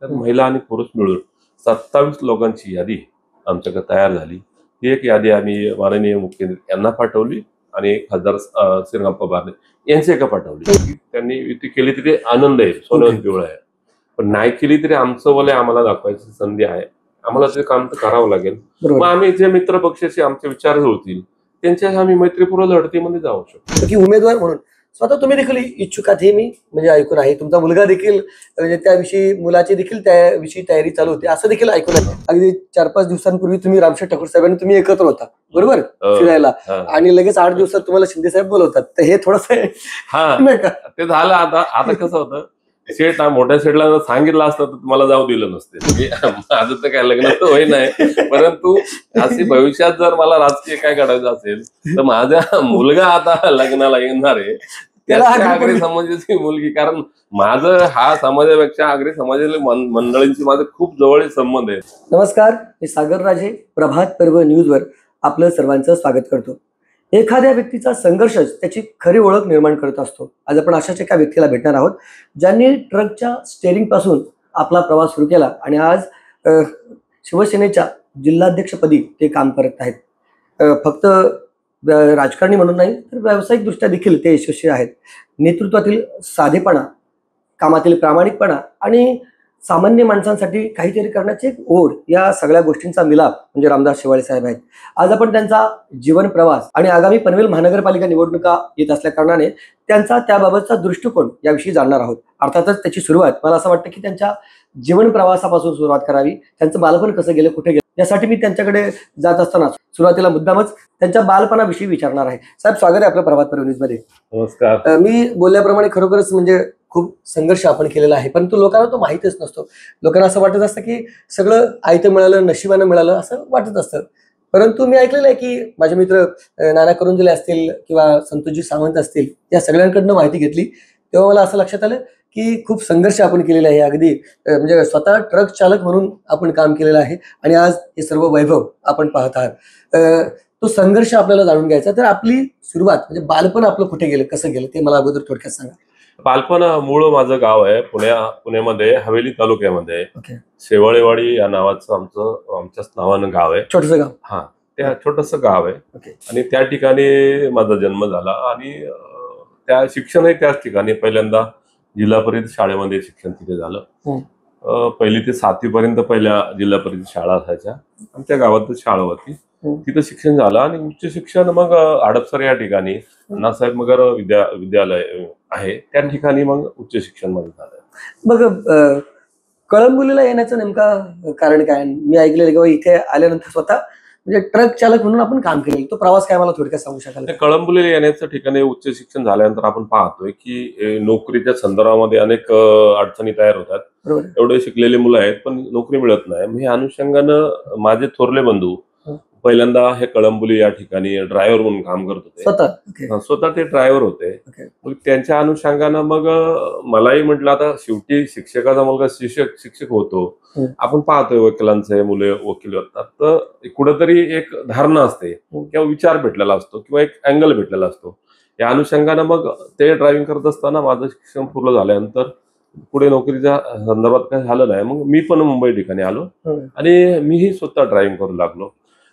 तर महिला आणि पुरुष मिळून 27 लोकांची यादी आमच्याकडे तयार झाली. ती एक यादी आम्ही माननीय मुख्यमंत्री यांना पाठवली आणि खासदार श्रीरंगप्पा बारणे यांची एका पाठवली. त्यांनी युती केली तरी आनंद आहे, सोन्याहून पिवळं आहे. पण नाही केली तरी आमचं वलय आम्हाला दाखवायची संधी आहे. आम्हाला ते काम तर करावं लागेल. मग आम्ही जे मित्र पक्षाचे आमचे विचार जुळतील त्यांच्या आम्ही मैत्रीपूर्व लढतीमध्ये जाऊ शकतो. की उमेदवार म्हणून स्वतः तुम्ही देखील इच्छुक आहात हे मी म्हणजे ऐकून आहे. तुमचा मुलगा देखील म्हणजे त्याविषयी मुलाची देखील त्याविषयी तयारी चालू होती असं देखील ऐकून आहे. अगदी 4-5 दिवसांपूर्वी तुम्ही रामशेठ ठाकूर साहेबांनी तुम्ही एकत्र होता बरोबर फिरायला आणि लगेच 8 दिवसात तुम्हाला शिंदे साहेब बोलवतात. तर हे थोडंसं ते झालं. आता कसं होतं शेठ मोठ्या शेठला सांगितलं असतं तर तुम्हाला जाऊ दिलं नसते. माझं तर काय लग्न तर होई नाही, परंतु असे भविष्यात जर मला राजकीय काय घडायचं असेल तर माझा मुलगा आता लग्नाला येणार आहे त्याच्या आगरी समाजाची मुलगी. कारण माझं हा समाजापेक्षा आगरी समाजातील मंडळींची माझे खूप जवळ संबंध आहे. नमस्कार, मी सागर राजे प्रभात पर्व न्यूजवर आपलं सर्वांचं स्वागत करतो. एखाद्या व्यक्तीचा संघर्षच त्याची खरी ओळख निर्माण करत असतो. आज आपण अशाच एका व्यक्तीला भेटणार आहोत ज्यांनी ट्रकच्या स्टेअरिंग पासून आपला प्रवास सुरू केला आणि आज शिवसेनेच्या जिल्हाध्यक्षपदी ते काम करत आहेत. फक्त राजकारणी म्हणून नाही तर व्यावसायिक दृष्ट्या देखील ते यशस्वी आहेत. नेतृत्वातील साधेपणा, कामातील प्रामाणिकपणा आणि सामान्य माणसांसाठी काहीतरी करण्याची एक ओढ या सगळ्या गोष्टींचा मिलाप म्हणजे रामदास शेवाळे साहेब आहेत. आज आपण त्यांचा जीवन प्रवास आणि आगामी पनवेल महानगरपालिका निवडणुका येत असल्या कारणाने त्यांचा त्याबाबतचा दृष्टिकोन याविषयी जाणणार आहोत. अर्थातच त्याची सुरुवात मला असं वाटतं की त्यांच्या जीवन प्रवासापासून सुरुवात करावी. त्यांचं बालपण कसं गेलं, कुठे गेलं यासाठी मी त्यांच्याकडे जात असताना सुरुवातीला मुद्दामच त्यांच्या बालपणाविषयी विचारणार आहे. साहेब स्वागत आहे आपलं प्रभात पर्व न्यूज मध्ये. नमस्कार. मी बोलल्याप्रमाणे खरोखरच म्हणजे खूप संघर्ष आपण केलेला आहे, परंतु लोकांना तो माहितीच नसतो. लोकांना असं वाटत असतं की सगळं आयतं मिळालं, नशिबानं मिळालं असं वाटत असतं. परंतु मी ऐकलेलं आहे की माझे मित्र नाना करुंजले असतील किंवा संतोषजी सावंत असतील या सगळ्यांकडनं माहिती घेतली तेव्हा मला असं लक्षात आलं की खूप संघर्ष आपण केलेला आहे. अगदी म्हणजे स्वतः ट्रक चालक म्हणून आपण काम केलेलं आहे आणि आज हे सर्व वैभव आपण पाहत आहात. तो संघर्ष आपल्याला जाणून घ्यायचा. तर आपली सुरुवात म्हणजे बालपण आपलं कुठे गेलं, कसं गेलं ते मला अगोदर थोडक्यात सांगा. बालपण मूळ माझं गाव आहे पुण्यामध्ये हवेली तालुक्यामध्ये शेवाळेवाडी या नावाचं आमच्याच नावानं गाव आहे. छोटस गाव. हा, त्या छोटस गाव आहे आणि त्या ठिकाणी माझा जन्म झाला आणि त्या शिक्षणही त्याच ठिकाणी पहिल्यांदा जिल्हा परिषद शाळेमध्ये शिक्षण तिथे झालं. 1ली ते 7वी पर्यंत पहिल्या जिल्हा परिषद शाळा असायच्या आमच्या गावातच शाळा होती. तिथं शिक्षण झालं आणि उच्च शिक्षण मग हडपसर या ठिकाणी अण्णासाहेब मगर विद्यालय आहे त्या ठिकाणी मग उच्च शिक्षण मध्ये झालं. मग कळंबोलीला येण्याचं नेमका कारण काय? मी ऐकलेलं किंवा इथे आल्यानंतर स्वतः म्हणजे ट्रक चालक म्हणून आपण काम केलेलं, तो प्रवास काय मला थोडक्यात सांगू शकाल? कळंबोलीला येण्याच्या ठिकाणी उच्च शिक्षण झाल्यानंतर आपण पाहतोय की नोकरीच्या संदर्भामध्ये अनेक अडचणी तयार होतात. एवढे शिकलेले मुलं आहेत पण नोकरी मिळत नाही. या अनुषंगानं माझे थोरले बंधू पहिल्यांदा हे कळंबोली या ठिकाणी ड्रायव्हर म्हणून काम करत होते. स्वतः ते ड्रायव्हर होते. मग त्यांच्या अनुषंगानं मग मलाही म्हटलं आता शेवटी शिक्षकाचा मुलगा शिक्षक होतो, आपण पाहतोय वकिलांचे मुले वकील होतात तर कुठेतरी एक धारणा असते किंवा विचार भेटलेला असतो किंवा एक अँगल भेटलेला असतो. या अनुषंगानं मग ते ड्रायव्हिंग करत असताना माझं शिक्षण पूर्ण झाल्यानंतर पुढे नोकरीच्या संदर्भात काही झालं नाही. मग मी पण मुंबई ठिकाणी आलो आणि मीही स्वतः ड्रायव्हिंग करू लागलो.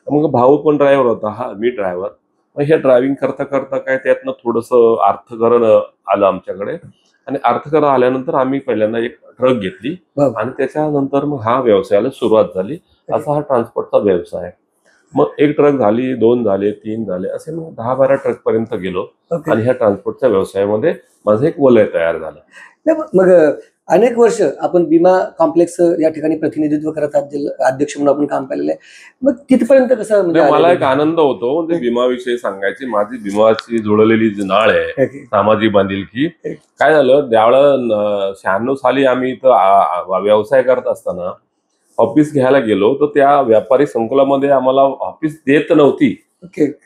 मग भाऊ पण ड्रायव्हर होता, हा मी ड्रायव्हर. मग हे ड्रायव्हिंग करता करता काय त्यातनं थोडंसं अर्थकारण आलं आमच्याकडे आणि अर्थकारण आल्यानंतर आम्ही पहिल्यांदा एक ट्रक घेतली आणि त्याच्यानंतर मग हा व्यवसायाला सुरुवात झाली. असा हा ट्रान्सपोर्टचा व्यवसाय आहे. मग एक ट्रक झाली, 2 झाले, 3 झाले, असे मग 10-12 ट्रक पर्यंत गेलो आणि ह्या ट्रान्सपोर्टच्या व्यवसायामध्ये माझं एक वलय तयार झालं. मग अनेक वर्ष आपण भीमा कॉम्प्लेक्स या ठिकाणी प्रतिनिधित्व करत आहात, अध्यक्ष म्हणून आपण काम केलेलं आहे. मग तिथपर्यंत कसं म्हणजे मला एक आनंद होतो म्हणजे भीमाविषयी सांगायची. माझी भीमाची जुळलेली जी नाळ आहे सामाजिक बांधिलकी. काय झालं त्यावेळेला 96 साली आम्ही इथं व्यवसाय करत असताना ऑफिस घ्यायला गेलो तर त्या व्यापारी संकुलामध्ये आम्हाला ऑफिस देत नव्हती.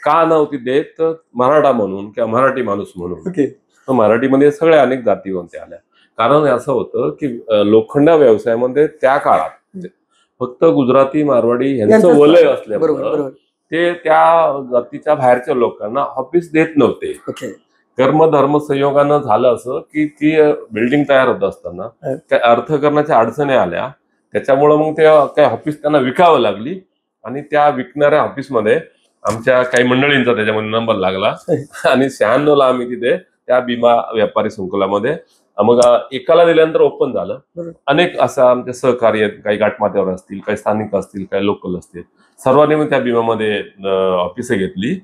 का नव्हती देत? मराठा म्हणून किंवा मराठी माणूस म्हणून. मराठीमध्ये सगळ्या अनेक जाती होत्या आल्या. कारण असं होतं की लोखंड व्यवसायामध्ये त्या काळात फक्त गुजराती मारवाडी यांचं वलय असल्यामुळे ते त्या जातीच्या बाहेरच्या लोकांना ऑफिस देत नव्हते. कर्मधर्म संयोगानं झालं असं की ती बिल्डिंग तयार होत असताना त्या अर्थकारणाच्या अडचणी आल्या, त्याच्यामुळे मग ते काही ऑफिस त्यांना विकावं लागली आणि त्या विकणाऱ्या ऑफिसमध्ये आमच्या काही मंडळींचा त्याच्यामध्ये नंबर लागला आणि 96ला आम्ही तिथे त्या भीमा व्यापारी संकुलामध्ये मग एकाला दिल्यानंतर ओपन झालं. अनेक असं आमचे सहकार्य, काही घाटमाथ्यावर असतील, काही स्थानिक असतील, काही लोकल असतील, सर्वांनी मग त्या भीमामध्ये ऑफिस घेतली.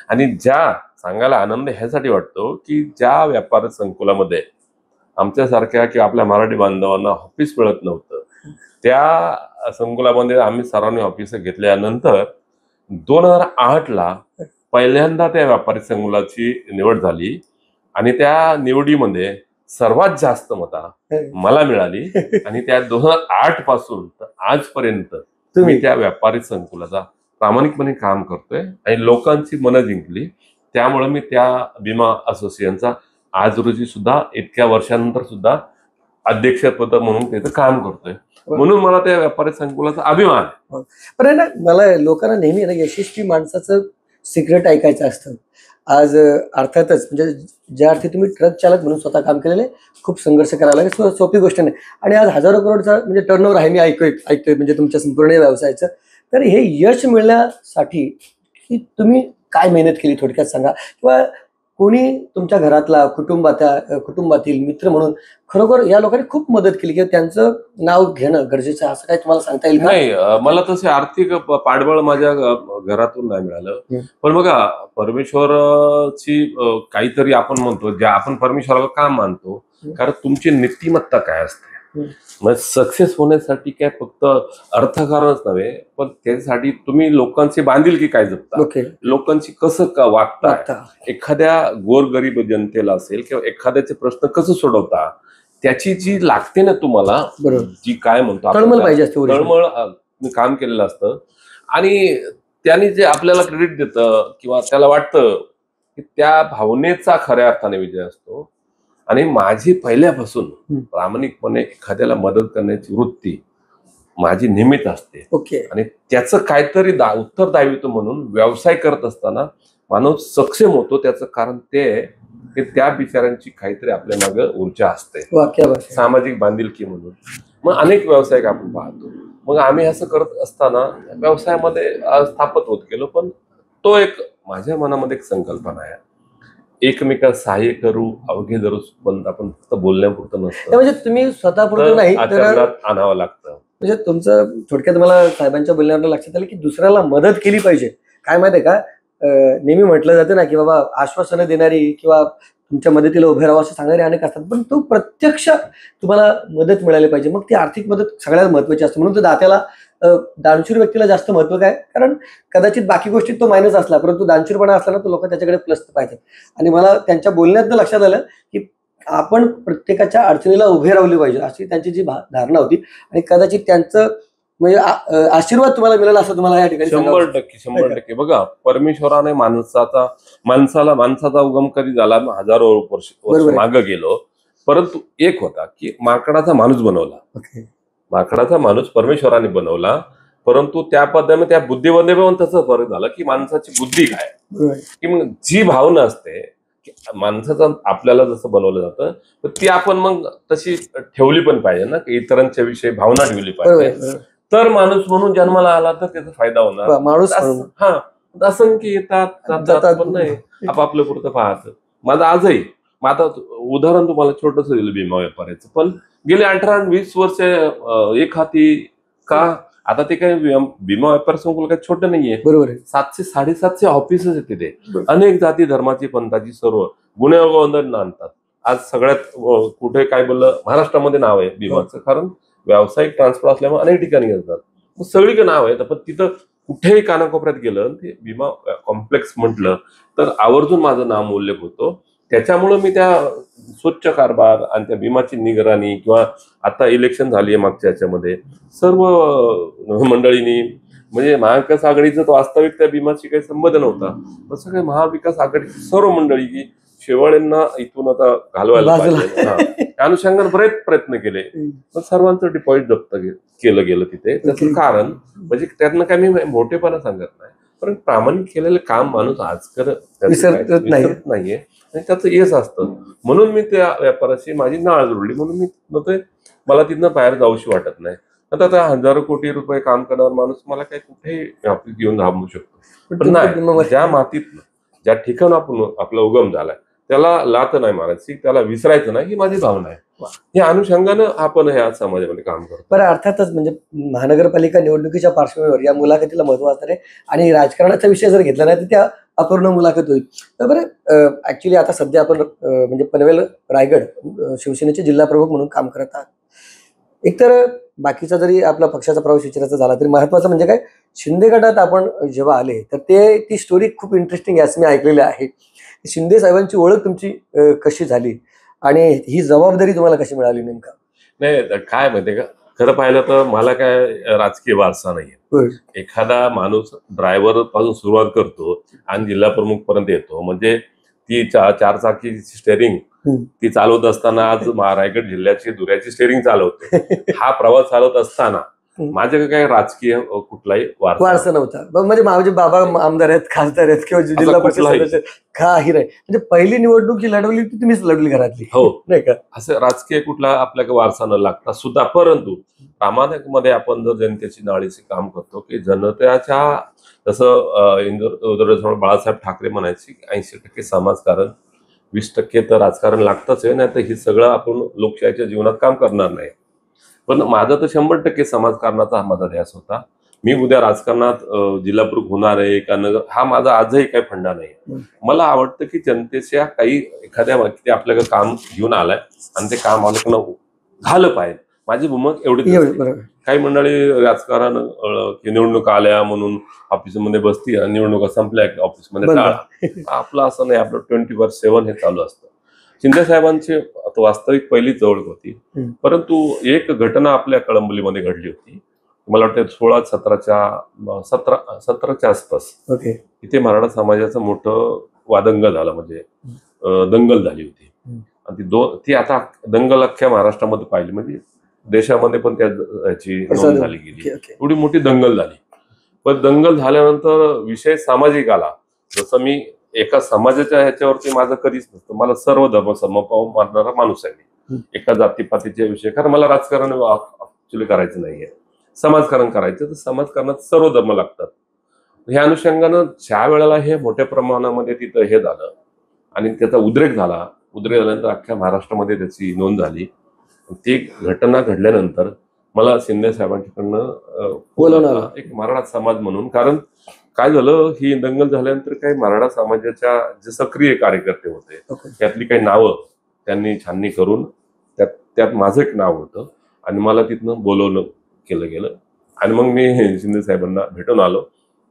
आणि ज्या सांगायला आनंद ह्यासाठी वाटतो की ज्या व्यापार संकुलामध्ये आमच्यासारख्या किंवा आपल्या मराठी बांधवांना ऑफिस मिळत नव्हतं, त्या संकुलामध्ये आम्ही सर्वांनी ऑफिस घेतल्यानंतर 2008ला पहिल्यांदा त्या व्यापारी संकुलाची निवड झाली आणि त्या निवडीमध्ये सर्वात जास्त मतं मला मिळाली आणि त्या 2008 पासून तर आजपर्यंत मी त्या व्यापारी संकुलाचा प्रामाणिकपणे काम करतोय आणि लोकांची मनं जिंकली. त्यामुळे मी त्या भीमा असोसिएशनचा आज रोजी सुद्धा इतक्या वर्षानंतर सुद्धा अध्यक्षपद म्हणून त्याचं काम करतोय. म्हणून मला त्या व्यापारी संकुलाचा अभिमान आहे. पण ना, मला लोकांना नेहमी ना यशस्वी माणसाचं सिक्रेट ऐकायचं असतं. आज अर्थातच म्हणजे ज्या अर्थी तुम्ही ट्रक चालक म्हणून स्वतः काम केलेले, खूप संघर्ष करायला लागेल, सोपी गोष्ट नाही. आणि आज हजारो करोडचा म्हणजे टर्नओव्हर आहे, मी ऐकतोय म्हणजे तुमच्या संपूर्ण व्यवसायाचं. तर हे यश मिळण्यासाठी की तुम्ही काय मेहनत केली थोडक्यात सांगा, किंवा कोणी तुमच्या घरातला कुटुंबातील मित्र म्हणून खरोखर या लोकांनी खूप मदत केली किंवा त्यांचं नाव घेणं गरजेचं असं काय तुम्हाला सांगता येईल का? नाही, मला तसे आर्थिक पाठबळ माझ्या घरातून नाही मिळालं. पण बघा, परमेश्वराची काहीतरी आपण म्हणतो, ज्या आपण परमेश्वराला का मानतो, कारण तुमची नीतिमत्ता काय असते. मग सक्सेस होण्यासाठी काय फक्त अर्थकारणच नव्हे, पण त्यासाठी तुम्ही लोकांची बांधिलकी काय जपता, लोकांची कसं वागता, एखाद्या गोरगरीब जनतेला असेल किंवा एखाद्याचे प्रश्न कसं सोडवता, त्याची जी लागते ना तुम्हाला, जी काय म्हणतो तळमळ पाहिजे, तळमळ काम केलेलं असतं आणि त्याने जे आपल्याला क्रेडिट देतं किंवा त्याला वाटतं की त्या भावनेचा खऱ्या अर्थाने विजय असतो. आणि माझी पहिल्यापासून प्रामाणिकपणे एखाद्याला मदत करण्याची वृत्ती माझी नेहमीच असते. आणि त्याचं काहीतरी उत्तरदायित्व म्हणून व्यवसाय करत असताना माणूस सक्षम होतो. त्याचं कारण ते की त्या बिचाऱ्यांची काहीतरी आपल्या मागे ऊर्जा असते, सामाजिक बांधिलकी म्हणून. मग अनेक व्यावसायिक आपण पाहतो. मग आम्ही असं करत असताना व्यवसायामध्ये स्थापित होत गेलो. पण तो एक माझ्या मनामध्ये एक संकल्पना आहे, एकमेकाला सहाय्य करू, अवघे धरू. पण आपण फक्त बोलण्यापुरतं नसतं, म्हणजे तुम्ही स्वतःपुरतं नाही आचरणात आणावं लागतं. म्हणजे तुमचं थोडक्यात मला साहेबांच्या बोलण्यावर लक्षात आलं की दुसऱ्याला मदत केली पाहिजे. काय माहितीये का, नेहमी म्हटलं जातं ना की बाबा आश्वासनं देणारी किंवा तुमच्या मदतीला उभे राहावं असं सांगणारे अनेक असतात, पण तो प्रत्यक्ष तुम्हाला मदत मिळाली पाहिजे. मग ती आर्थिक मदत सगळ्यात महत्वाची असते. म्हणून तो दात्याला, दानशूर व्यक्तीला जास्त महत्व काय, कारण कदाचित बाकी गोष्टीत तो मायनस असला, परंतु दानशूरपणा असला ना, तो लोक त्याच्याकडे प्लस पाहिजे. आणि मला त्यांच्या बोलण्यातनं लक्षात आलं की आपण प्रत्येकाच्या अडचणीला उभे राहिली पाहिजे, अशी त्यांची जी धारणा होती. आणि कदाचित त्यांचं म्हणजे आशीर्वाद तुम्हाला मिळाला असं तुम्हाला या ठिकाणी 100%. बघा, परमेश्वराने माणसाचा उगम कधी झाला, हजारो वर्ष मागे गेलो. परंतु एक होता की माकडाचा माणूस बनवला. माकडाचा माणूस परमेश्वराने बनवला, परंतु त्या पद्धतीने त्या बुद्धीमध्ये पण तसं फरक झाला की माणसाची बुद्धी काय, की मग जी भावना असते माणसाचा आपल्याला जसं बनवलं जातं, तर ती आपण मग तशी ठेवली पण पाहिजे ना, की इतरांच्या विषयी भावना ठेवली पाहिजे. तर माणूस म्हणून जन्माला आला तर त्याचा फायदा होणार. माणूस असंख्य येतात पण नाही, आपापलं पुरतं पाहत. माझं आजही, आता उदाहरण तुम्हाला छोटस दिलं भीमा व्यापाऱ्याचं, पण गेले 18-20 वर्ष एक हाती का. आता ते काय भीमा व्यापार संकुल काही छोटं नाहीये. 700-750 ऑफिसेस आहेत तिथे. अनेक जाती धर्माची, पंथाची, सर्व गुन्हेगार आणतात. आज सगळ्यात कुठे काय बोललं, महाराष्ट्रामध्ये नाव आहे भीमाचं, कारण व्यावसायिक ट्रान्सपोर्ट असल्यामुळे अनेक ठिकाणी घेतात. सगळीकडे नाव आहे. पण तिथं कुठेही कानाकोपऱ्यात गेलं, ते भीमा कॉम्प्लेक्स म्हटलं तर आवर्जून माझं नाम उल्लेख होतो. त्याच्यामुळं मी त्या स्वच्छ कारभार आणि त्या भीमाची निगराणी, किंवा आता इलेक्शन झाली आहे मागच्या याच्यामध्ये, सर्व मंडळींनी, म्हणजे महाविकास आघाडीचा तो वास्तविक त्या भीमाशी काही संबंध नव्हता, तसं काही महाविकास आघाडीची सर्व मंडळी की शेवाळ्यांना इथून आता घालवायला पाहिजे, त्या अनुषंगाने बरेच प्रयत्न केले. पण सर्वांचं डिपॉझिट जप्त केलं गेलं तिथे. त्याचं कारण म्हणजे त्यातनं काय मी मोठेपणा सांगत नाही, पण प्रामाणिक केलेलं काम माणूस आज विसरत नाहीये. आणि त्याचं येस असतं. म्हणून मी त्या व्यापाराशी माझी नाळ जोडली, म्हणून मी मला तिथनं बाहेर जाऊशी वाटत नाही. आता त्या हजारो कोटी रुपये काम करणारा माणूस मला काय कुठेही ऑफिस घेऊन थांबू शकतो, पण नाही, ज्या मातीत ज्या ठिकाण आपला उगम झालाय त्याला लात नाही मारायची, त्याला विसरायचं नाही, ही माझी भावना आहे. या अनुषंगानं आपण ह्या समाजामध्ये काम करतो. बरं, अर्थातच म्हणजे महानगरपालिका निवडणुकीच्या पार्श्वभूमीवर या मुलाखतीला महत्व असणार आहे आणि राजकारणाचा विषय जर घेतला नाही तर त्या अपूर्ण मुलाखत होईल. तर बरं, ऍक्च्युली आता सध्या आपण म्हणजे पनवेल रायगड शिवसेनेचे जिल्हा प्रमुख म्हणून काम करत आहात. एकतर बाकीचा जरी आपला पक्षाचा प्रवेश विचारायचा झाला तरी महत्वाचं म्हणजे काय, शिंदे गटात आपण जेव्हा आले तर ती स्टोरी खूप इंटरेस्टिंग आहे असं मी ऐकलेलं आहे. शिंदे साहेबांची ओळख तुमची कशी झाली आणि ही जबाबदारी तुम्हाला कशी मिळाली नेमका? नाही, काय माहितीये का, खरं पाहिलं तर मला काय राजकीय वारसा नाहीये. एखादा माणूस ड्रायव्हर पासून सुरुवात करतो आणि जिल्हा प्रमुख पर्यंत येतो, म्हणजे ती चारचाकी स्टेअरिंग ती चालवत असताना आज रायगड जिल्ह्याची दुऱ्याची स्टेअरिंग चालवतो. हा प्रवास चालवत असताना माझ्याकडे काय राजकीय कुठलाही वारसा नव्हता. म्हणजे माझे बाबा आमदार आहेत, खासदार आहेत किंवा जिल्हा परिषद सदस्य काही नाही. म्हणजे पहिली निवडणूक जी लढवली ती तुम्हीच लढली घरातली, हो नाही का? असं राजकीय कुठला आपल्याकडे वारसा न लागता सुद्धा, परंतु प्रामाणिकमध्ये आपण जर जनतेची नाळीचे काम करतो की जनतेच्या, जसं इंदोर बाळासाहेब ठाकरे म्हणायचे 80% समाजकारण 20% तर राजकारण लागतच आहे, नाही तर हे सगळं आपण लोकशाहीच्या जीवनात काम करणार नाही. पण माझा तर 100% समाजकारणाचा माझा ध्यास होता. मी उद्या राजकारणात जिल्हा प्रमुख होणार आहे का न, हा माझा आजही काही फंडा नाही. मला आवडतं की जनतेच्या एखाद्या व्यक्ती आपल्याकडे काम घेऊन आलाय आणि ते काम आपल्याकडनं झालं पाहिजे, माझी भूमिका एवढी. काही मंडळी राजकारण निवडणुका आल्या म्हणून ऑफिसमध्ये बसती आणि निवडणुका संपल्या ऑफिसमध्ये टाळा. आपलं असं नाही, आपलं 24/7 हे चालू असतं. शिंदे साहेबांची वास्तविक पहिलीच ओळख होती, परंतु एक घटना आपल्या कळंबलीमध्ये घडली होती, मला वाटतं 16-17च्या आसपास. इथे मराठा समाजाचं मोठं वादंग झालं, म्हणजे दंगल झाली होती. आणि ती आता दंगल अख्ख्या महाराष्ट्रामध्ये पाहिली, म्हणजे देशामध्ये पण त्याची नोंद झाली गेली. एवढी मोठी दंगल झाली. पण दंगल झाल्यानंतर विषय सामाजिक आला. जसं मी एका समाजाच्या ह्याच्यावरती माझं कधीच नसतं, मला सर्व धर्म समभाव मानणारा माणूस आहे मी. एका जातीपातीच्या विषय, कारण मला राजकारण ऍक्च्युली करायचं नाहीये, समाजकारण करायचं. तर समाजकारणात सर्व धर्म लागतात. ह्या अनुषंगानं ज्या वेळेला हे मोठ्या प्रमाणामध्ये तिथं हे झालं आणि त्याचा उद्रेक झाल्यानंतर अख्ख्या महाराष्ट्रामध्ये त्याची नोंद झाली. ती घटना घडल्यानंतर मला शिंदे साहेबांच्याकडनं बोलवलं एक मराठा समाज म्हणून. कारण काय झालं, ही दंगल झाल्यानंतर काही मराठा समाजाच्या जे सक्रिय कार्यकर्ते होते त्यातली काही नावं त्यांनी छाननी करून त्यात माझं एक नाव होतं आणि मला तिथनं बोलवलं केलं गेलं. आणि मग मी शिंदे साहेबांना भेटून आलो.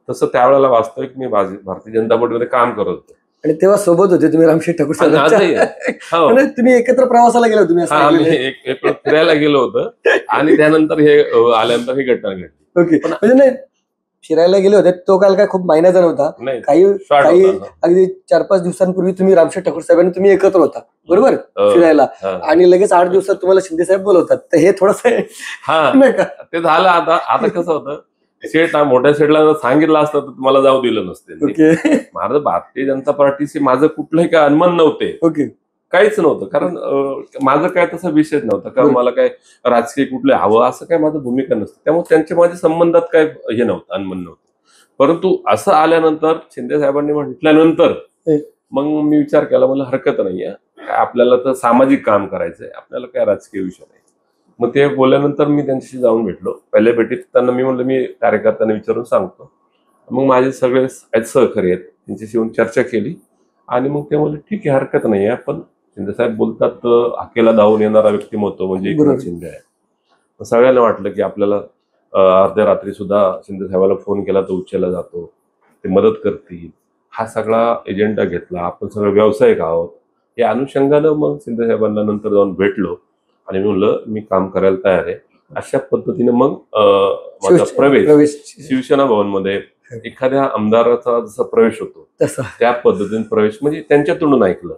तसं त्यावेळेला वास्तविक मी भारतीय जनता पार्टीमध्ये काम करत होतो आणि तेव्हा सोबत होते तुम्ही रामशेठ ठाकूर साहेब. तुम्ही एकत्र प्रवासाला गेलो तुम्ही? फिरायला गेलो होतं आणि त्यानंतर हे आल्यानंतर ही घटना घडली. म्हणजे नाही, फिरायला गेले होते तो काल काय खूप महिन्याचा नव्हता, काही अगदी 4-5 दिवसांपूर्वी तुम्ही रामशेठ ठाकूर साहेबांनी तुम्ही एकत्र होता, बरोबर, फिरायला, आणि लगेच 8 दिवसात तुम्हाला शिंदे साहेब बोलवतात. तर हे थोडंसं ते झालं. आता कसं होतं, मोठ्या शेठला सांगितलं असतं तर मला जाऊ दिलं नसते. माझं भारतीय जनता पार्टीशी माझं कुठलंही काय अनुमान नव्हते, काहीच नव्हतं. कारण माझं काय तसा विषयच नव्हता, कारण मला काय राजकीय कुठले हवं असं काय माझं भूमिका नसतं. त्यामुळे त्यांच्या माझ्या संबंधात काय हे नव्हतं, अनुमान नव्हतं. परंतु असं आल्यानंतर शिंदे साहेबांनी म्हटल्यानंतर मग मी विचार केला, मला हरकत नाहीये, आपल्याला तर सामाजिक काम करायचंय, आपल्याला काय राजकीय विषय नाही. मग ते बोलल्यानंतर मी त्यांच्याशी जाऊन भेटलो. पहिल्या भेटीत त्यांना मी म्हणलं मी कार्यकर्त्यांना विचारून सांगतो. मग माझे सगळे सहकारी आहेत, त्यांच्याशी येऊन चर्चा केली आणि मग ते म्हणले ठीक आहे, हरकत नाही आहे. पण शिंदे साहेब बोलतात हाकेला धावून येणारा व्यक्तिमत्व म्हणजे एकनाथ शिंदे आहे. सगळ्यांना वाटलं की आपल्याला अर्ध्या रात्री सुद्धा शिंदे साहेबाला फोन केला तर उचलला जातो, ते मदत करतील, हा सगळा एजेंडा घेतला. आपण सगळे व्यावसायिक आहोत या अनुषंगानं मग शिंदे साहेबांना नंतर जाऊन भेटलो आणि मी म्हणलं मी काम करायला तयार आहे. अशा पद्धतीने मग माझा प्रवेश शिवसेना भवनमध्ये एखाद्या आमदाराचा जसा प्रवेश होतो त्या पद्धतीने प्रवेश म्हणजे त्यांच्यातून ऐकलं.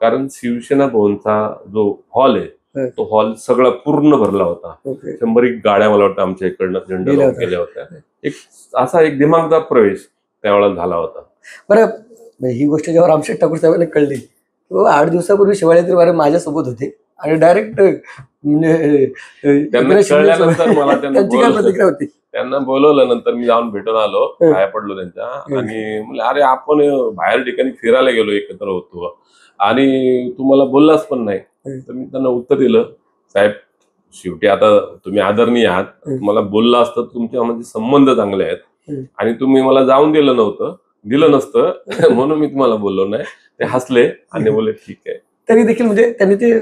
कारण शिवसेना भवनचा जो हॉल आहे तो हॉल सगळा पूर्ण भरला होता. 100 गाड्या मला वाटतं आमच्या इकडनं झेंडा लावून गेल्या होत्या. असा एक दिमागदार प्रवेश त्यावेळेला झाला होता. बरं, ही गोष्ट जेव्हा रामशेठ ठाकूर साहेबांना कळली 8 दिवसापूर्वी शिवाळ्यातील वारे माझ्यासोबत होते आणि डायरेक्ट त्यांना कळल्यानंतर मला त्यांची काय प्रतिक्रिया होती? त्यांना बोलवलं. नंतर मी जाऊन भेटून आलो, पाया पडलो त्यांच्या आणि म्हणलं अरे आपण बाहेर ठिकाणी फिरायला गेलो, एकत्र होतो आणि तुम्हाला बोललाच पण नाही. तर मी त्यांना उत्तर दिलं, साहेब शेवटी आता तुम्ही आदरणीय आहात, तुम्हाला बोललं असतं तुमच्या म्हणजे संबंध चांगले आहेत आणि तुम्ही मला जाऊन दिलं नसतं म्हणून मी तुम्हाला बोललो नाही. ते हसले आणि बोलले ठीक आहे. तरी देखील म्हणजे त्यांनी ते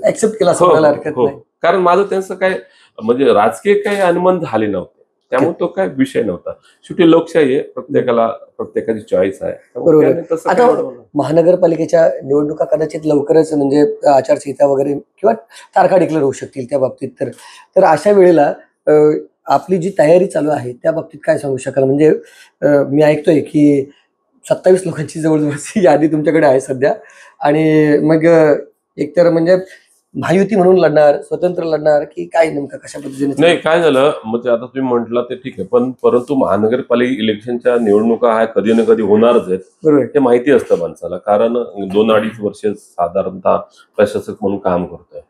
ऍक्सेप्ट केलं असं म्हणायला हरकत नाही. कारण माझं त्यांचं काय म्हणजे राजकीय काही अनुमान झाले नव्हते, त्यामुळे तो काय विषय नव्हता. शेवटी लोकशाही आहे, प्रत्येकाची चॉईस आहे. बरोबर. आता महानगरपालिकेच्या निवडणुका कदाचित लवकरच म्हणजे आचारसंहिता वगैरे किंवा तारखा डिक्लेअर होऊ शकतील त्या बाबतीत. तर अशा वेळेला आपली जी तयारी चालू आहे त्या बाबतीत काय सांगू शकाल? म्हणजे मी ऐकतोय की 27 लोकांची जवळजवळची यादी तुमच्याकडे आहे सध्या आणि मग एकतर म्हणजे महायुती म्हणून लढणार, स्वतंत्र लढणार की काय नेमकं कशा पद्धतीने? नाही, काय झालं म्हणजे आता तुम्ही म्हटलं ते ठीक आहे, पण परंतु महानगरपालिका इलेक्शनच्या निवडणुका ह्या कधी ना कधी होणारच आहेत. बरोबर. हे माहिती असतं माणसाला, कारण 2-2.5 वर्ष साधारणतः प्रशासक म्हणून काम करतोय.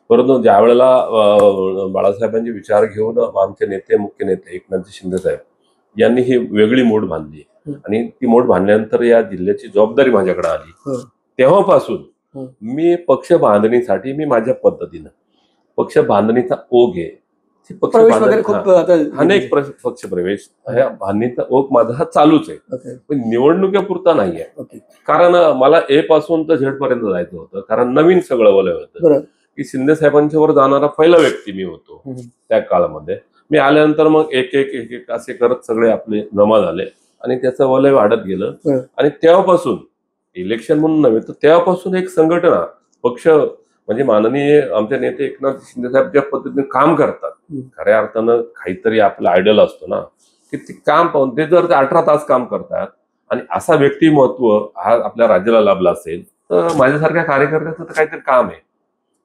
परंतु ज्या वेळेला बाळासाहेबांचे विचार घेऊन आमचे नेते, मुख्य नेते एकनाथ शिंदे साहेब यांनी ही वेगळी मोड बांधली आणि ती मोड बांधल्यानंतर या जिल्ह्याची जबाबदारी माझ्याकडे आली. तेव्हापासून मी पक्ष बांधणीसाठी मी माझ्या पद्धतीनं पक्ष बांधणीचा ओघ आहे, अनेक पक्ष प्रवेश बांधणीचा ओघ माझा हा चालूच आहे, पण निवडणुकीपुरता नाहीये. कारण मला ए पासून तर झेड पर्यंत जायचं होतं, कारण नवीन सगळं वलय होतं की शिंदे साहेबांच्या वर जाणारा पहिला व्यक्ती मी होतो त्या काळामध्ये. मी आल्यानंतर मग एक एक एक एक असे करत सगळे आपले जमा झाले आणि त्याचं वलय वाढत गेलं आणि तेव्हापासून इलेक्शन म्हणून नव्हे तर तेव्हापासून एक संघटना पक्ष म्हणजे माननीय आमचे नेते एकनाथ शिंदे साहेब ज्या पद्धतीने काम करतात, खऱ्या अर्थानं काहीतरी आपला आयडल असतो ना की ते काम पाहून ते जर 18 तास काम करतात आणि असा व्यक्तिमत्व हा आपल्या राज्याला लाभला असेल तर माझ्यासारख्या कार्यकर्त्याचं तर काहीतरी काम आहे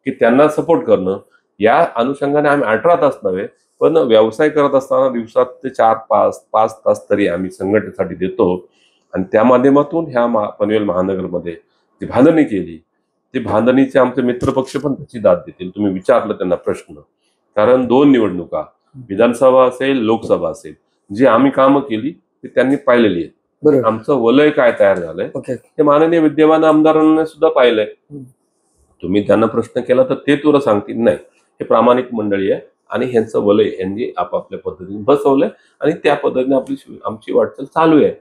की त्यांना सपोर्ट करणं. या अनुषंगाने आम्ही 18 तास नव्हे पण व्यवसाय करत असताना दिवसात ते 4-5 तास तरी आम्ही संघटनेसाठी देतो आणि त्या माध्यमातून ह्या पनवेल महानगरमध्ये जी बांधणी केली, ती बांधणीचे आमचे मित्रपक्ष पण त्याची दाद देतील. तुम्ही विचारलं त्यांना प्रश्न, कारण 2 निवडणुका विधानसभा असेल, लोकसभा असेल, जी आम्ही कामं केली ती त्यांनी पाहिलेली आहेत. आमचं वलय काय तयार झालंय ते माननीय विद्यमान आमदारांनी सुद्धा पाहिलंय. तुम्ही त्यांना प्रश्न केला तर ते तुला सांगतील नाही, हे प्रामाणिक मंडळी आहे आणि ह्यांचं वलय यांनी आपापल्या पद्धतीने बसवलंय आणि त्या पद्धतीने आमची वाटचाल चालू आहे.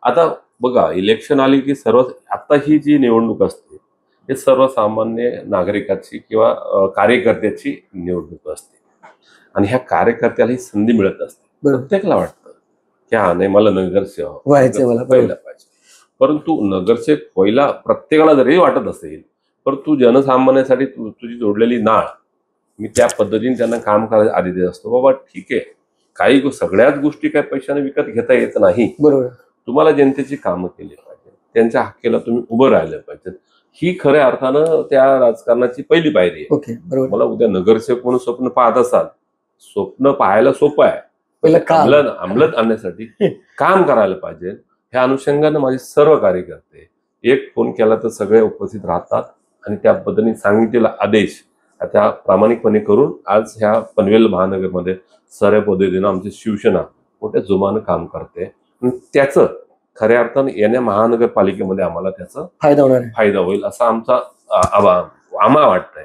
आता बघा, इलेक्शन आली की आता ही जी निवडणूक असते हे सर्वसामान्य नागरिकाची किंवा कार्यकर्त्याची निवडणूक असते आणि ह्या कार्यकर्त्याला ही संधी मिळत असते. प्रत्येकाला वाटतं की हा नाही मला नगरसेवक व्हायला पाहिजे, परंतु नगरसेवक व्हायला प्रत्येकाला जरी वाटत असेल परंतु जनसामान्यासाठी तुझी जोडलेली नाळ मी त्या पद्धतीने त्यांना काम करायला आधी देत असतो. बाबा ठीक आहे, काही सगळ्याच गोष्टी काही पैशाने विकत घेता येत नाही. बरोबर. तुम्हाला जनतेची कामं केली पाहिजे, त्यांच्या हक्कीला तुम्ही उभं राहिलं पाहिजे, ही खऱ्या अर्थानं त्या राजकारणाची पहिली पायरी आहे. मला उद्या नगरसेवक म्हणून स्वप्न पाहत असाल, स्वप्न पाहायला सोपं आहे, अंमलात आणण्यासाठी काम करायला पाहिजे. ह्या अनुषंगाने माझे सर्व कार्यकर्ते एक फोन केला तर सगळे उपस्थित राहतात आणि त्या पद्धतीने सांगितलेला आदेश त्या प्रामाणिकपणे करून आज ह्या पनवेल महानगरमध्ये सर्व पद्धतीनं आमची शिवसेना मोठ्या जोमानं काम करते. त्याचं खऱ्या अर्थानं येण्या महानगरपालिकेमध्ये आम्हाला त्याचा फायदा होईल असं आम्हाला वाटतंय.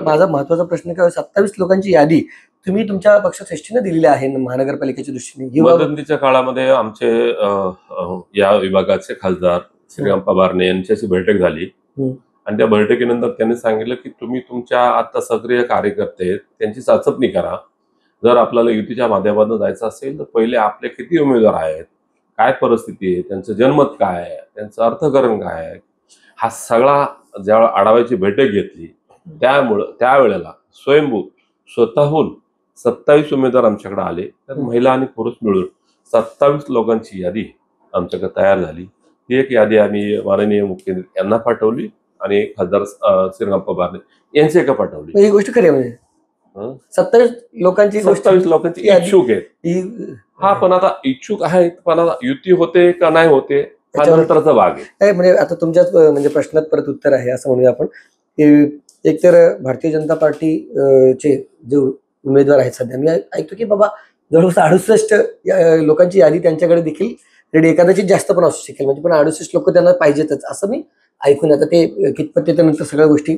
माझा महत्वाचा प्रश्न काय, 27 लोकांची यादी तुम्ही तुमच्या पक्षात एसटीने दिलेली आहे महानगरपालिकेच्या दृष्टीने. मध्यंतरीच्या काळामध्ये आमचे या विभागाचे खासदार श्रीराम बारणे यांच्याशी बैठक झाली आणि त्या बैठकीनंतर त्यांनी सांगितलं की तुम्ही तुमच्या आता सक्रिय कार्यकर्ते आहेत त्यांची चाचपणी करा. जर आपल्याला युतीच्या माध्यमातून जायचं असेल तर पहिले आपले किती उमेदवार आहेत, काय परिस्थिती आहे, त्यांचं जनमत काय आहे, त्यांचं अर्थकारण काय आहे, हा सगळा ज्यावेळेला आढाव्याची बैठक घेतली त्यावेळेला स्वयंभू स्वतःहून 27 उमेदवार आमच्याकडे आले. तर महिला आणि पुरुष मिळून 27 लोकांची यादी आमच्याकडे तयार झाली. ती एक यादी आम्ही माननीय मुख्यमंत्री यांना पाठवली आणि खासदार श्रीराम बारणे यांची एका पाठवली. ही गोष्ट खरी आहे, 27 लोकांची इच्छुक आहेत. हा पण आता इच्छुक आहेत, पण आता युती होते का नाही होते नंतरचा भाग आहे. काय म्हणजे आता तुमच्याच म्हणजे प्रश्नात परत उत्तर आहे असं म्हणूया आपण की एकतर भारतीय जनता पार्टी चे जे उमेदवार आहेत सध्या मी ऐकतो की बाबा जवळपास 68 लोकांची यादी त्यांच्याकडे देखील रेडी, कदाचित जास्त पण असू शकेल, म्हणजे पण 68 लोक त्यांना पाहिजेतच असं मी ऐकून. आता ते कितपत त्याच्यानंतर सगळ्या गोष्टी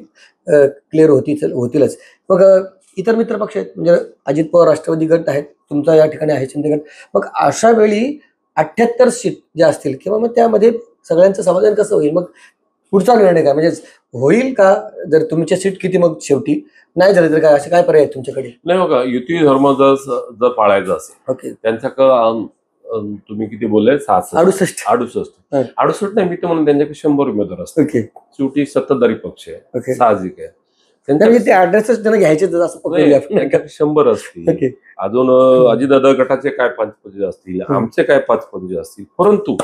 क्लिअर होतीलच. मग इतर मित्र पक्ष आहेत म्हणजे अजित पवार राष्ट्रवादी गट आहेत, तुमचा या ठिकाणी आहे शिंदे गट. मग अशा वेळी 78 सीट ज्या असतील किंवा मग त्यामध्ये सगळ्यांचं समाधान कसं होईल? मग पुढचा निर्णय काय, म्हणजे होईल का? जर तुमच्या सीट किती मग शेवटी नाही झाले तर काय, असे काय पर्याय आहेत तुमच्याकडे? नाही बघा, युती धर्म जर पाळायचा असेल ओके, त्यांच्याकडं तुम्ही किती बोलले 68 68 नाही, मी तर म्हणून त्यांच्याकडे 100 उमेदवार असतात. ओके शेवटी सत्ताधारी पक्ष आहे, ओके. साहजिक आहे. म्हणजे ते ऍड्रेस त्यांना घ्यायचे असं पकडूया आपण. त्यांच्याकडे 100 असतील. ओके. अजून अजितदादा गटाचे काय 5 पदे असतील, आमचे काय 5 पदे असतील. परंतु